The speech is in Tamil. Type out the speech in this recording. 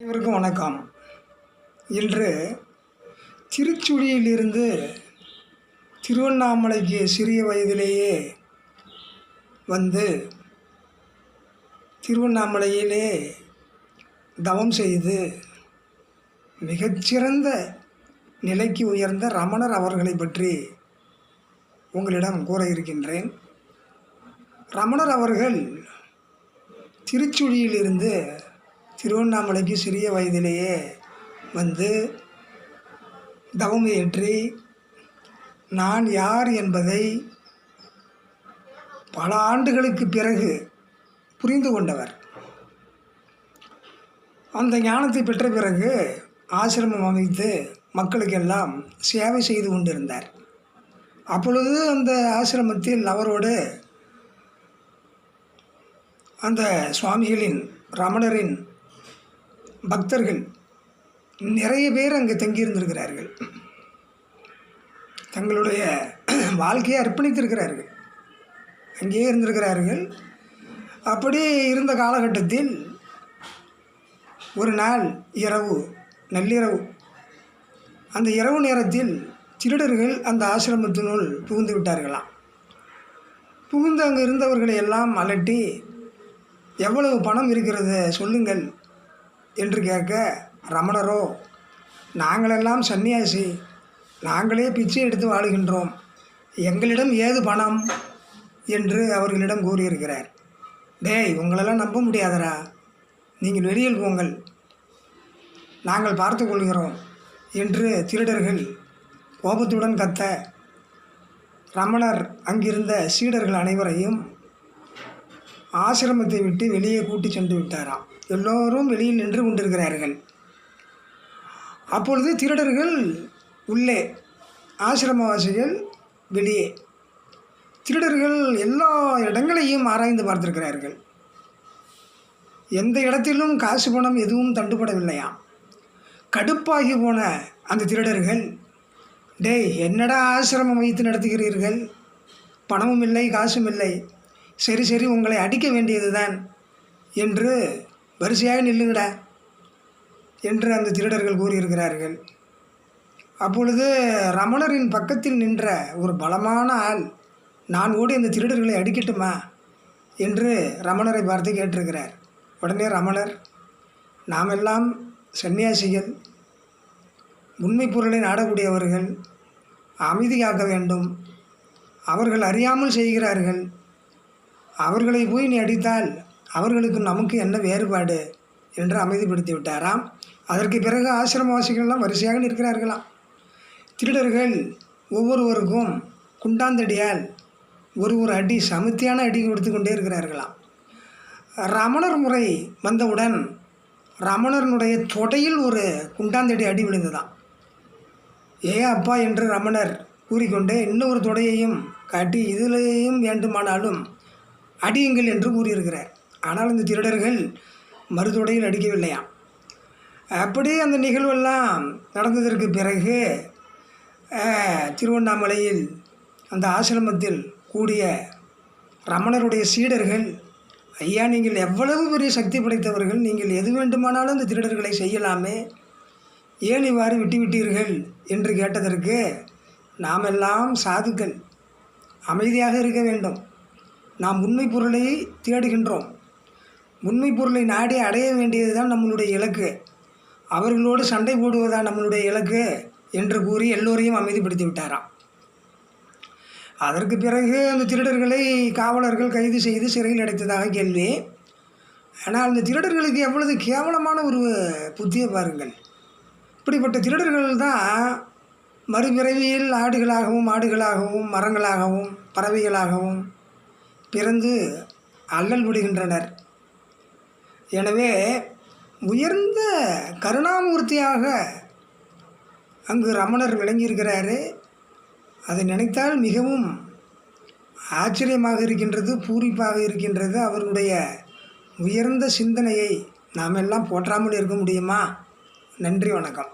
அனைவருக்கும் வணக்கம். இன்று திருச்சுழியிலிருந்து திருவண்ணாமலைக்கு சிறிய வயதிலேயே வந்து திருவண்ணாமலையிலே தவம் செய்து மிகச்சிறந்த நிலைக்கு உயர்ந்த ரமணர் அவர்களை பற்றி உங்களிடம் கூற இருக்கின்றேன். ரமணர் அவர்கள் திருச்சுழியிலிருந்து திருவண்ணாமலைக்கு சிறிய வயதிலேயே வந்து தவம் இயற்றி நான் யார் என்பதை பல ஆண்டுகளுக்கு பிறகு புரிந்து கொண்டவர். அந்த ஞானத்தை பெற்ற பிறகு ஆசிரமம் அமைத்து மக்களுக்கெல்லாம் சேவை செய்து கொண்டிருந்தார். அப்பொழுது அந்த ஆசிரமத்தில் அவரோடு அந்த சுவாமிகளின் ரமணரின் பக்தர்கள் நிறைய பேர் அங்கே தங்கியிருந்திருக்கிறார்கள். தங்களுடைய வாழ்க்கையை அர்ப்பணித்திருக்கிறார்கள், அங்கேயே இருந்திருக்கிறார்கள். அப்படி இருந்த காலகட்டத்தில் ஒரு நாள் நள்ளிரவு அந்த இரவு நேரத்தில் திருடர்கள் அந்த ஆசிரமத்தினுள் புகுந்து விட்டார்களாம். புகுந்து அங்கே இருந்தவர்களை எல்லாம் அலட்டி எவ்வளவு பணம் இருக்கிறது சொல்லுங்கள் என்று கேட்க, ரமணரோ நாங்களெல்லாம் சன்னியாசி, நாங்களே பிச்சை எடுத்து வாழுகின்றோம், எங்களிடம் ஏது பணம் என்று அவர்களிடம் கூறியிருக்கிறார். டேய், உங்களெல்லாம் நம்ப முடியாதரா, நீங்கள் வெளியில் போங்கள், நாங்கள் பார்த்து கொள்கிறோம் என்று திருடர்கள் கோபத்துடன் கத்த, ரமணர் அங்கிருந்த சீடர்கள் அனைவரையும் ஆசிரமத்தை விட்டு வெளியே கூட்டி சென்று விட்டாராம். எல்லோரும் வெளியில் நின்று கொண்டிருக்கிறார்கள். அப்பொழுது திருடர்கள் உள்ளே, ஆசிரமவாசிகள் வெளியே. திருடர்கள் எல்லா இடங்களையும் ஆராய்ந்து பார்த்திருக்கிறார்கள். எந்த இடத்திலும் காசு பணம் எதுவும் தண்டுபடவில்லையாம். கடுப்பாகி போன அந்த திருடர்கள், டேய், என்னடா ஆசிரமம் வைத்து நடத்துகிறீர்கள், பணமும் இல்லை காசும் இல்லை, சரி உங்களை அடிக்க வேண்டியது தான் என்று வரிசையாக நில்லுங்கடா என்று அந்த திருடர்கள் கூறியிருக்கிறார்கள். அப்பொழுது ரமணரின் பக்கத்தில் நின்ற ஒரு பலமான ஆள், நான் ஓடி அந்த திருடர்களை அடிக்கட்டுமா என்று ரமணரை பார்த்து கேட்டிருக்கிறார். உடனே ரமணர், நாமெல்லாம் சன்னியாசிகள், உண்மை பொருளை நாடக்கூடியவர்கள், அமைதி காக்க வேண்டும், அவர்கள் அறியாமல் செய்கிறார்கள், அவர்களை போய் நீ அடித்தால் அவர்களுக்கு நமக்கு என்ன வேறுபாடு என்று அமைதிப்படுத்தி விட்டாராம். அதற்கு பிறகு ஆசிரமவாசிகள்லாம் வரிசையாக நிற்கிறார்களாம். திருடர்கள் ஒவ்வொருவருக்கும் குண்டாந்தடியால் ஒரு அடி, சமத்தியான அடி கொடுத்து கொண்டே இருக்கிறார்களாம். ரமணர் முறை வந்தவுடன் ரமணனுடைய தொடையில் ஒரு குண்டாந்தடி அடி விழுந்ததாம். ஏ அப்பா என்று ரமணர் கூறிக்கொண்டே இன்னொரு தொடையையும் காட்டி, இதிலேயும் வேண்டுமானாலும் அடியுங்கள் என்று கூறியிருக்கிறார். ஆனால் இந்த திருடர்கள் மறுதொடையில் அடிக்கவில்லையாம். அப்படி அந்த நிகழ்வெல்லாம் நடந்ததற்கு பிறகு திருவண்ணாமலையில் அந்த ஆசிரமத்தில் கூடிய ரமணருடைய சீடர்கள், ஐயா, நீங்கள் எவ்வளவு பெரிய சக்தி படைத்தவர்கள், நீங்கள் எது வேண்டுமானாலும் அந்த திருடர்களை செய்யலாமே, ஏன் இவ்வாறு விட்டுவிட்டீர்கள் என்று கேட்டதற்கு, நாமெல்லாம் சாதுக்கள், அமைதியாக இருக்க வேண்டும், நாம் உண்மை பொருளை தேடுகின்றோம், உண்மை பொருளை நாடி அடைய வேண்டியது தான் நம்மளுடைய இலக்கு, அவர்களோடு சண்டை போடுவதுதான் நம்மளுடைய இலக்கு என்று கூறி எல்லோரையும் அமைதிப்படுத்தி விட்டாராம். அதற்கு பிறகு அந்த திருடர்களை காவலர்கள் கைது செய்து சிறையில் அடைத்ததாக கேள்வி. ஆனால் அந்த திருடர்களுக்கு எவ்வளவு கேவலமான ஒரு புத்தியை பாருங்கள். இப்படிப்பட்ட திருடர்கள் தான் மறுபிறவியில் ஆடுகளாகவும் மாடுகளாகவும் மரங்களாகவும் பறவைகளாகவும் பிறந்து அல்லல் விடுகின்றனர். எனவே உயர்ந்த கருணாமூர்த்தியாக அங்கு ரமணர் விளங்கியிருக்கிறாரு. அதை நினைத்தால் மிகவும் ஆச்சரியமாக இருக்கின்றது, பூரிப்பாக இருக்கின்றது. அவருடைய உயர்ந்த சிந்தனையை நாம் எல்லாம் போற்றாமல் இருக்க முடியுமா? நன்றி, வணக்கம்.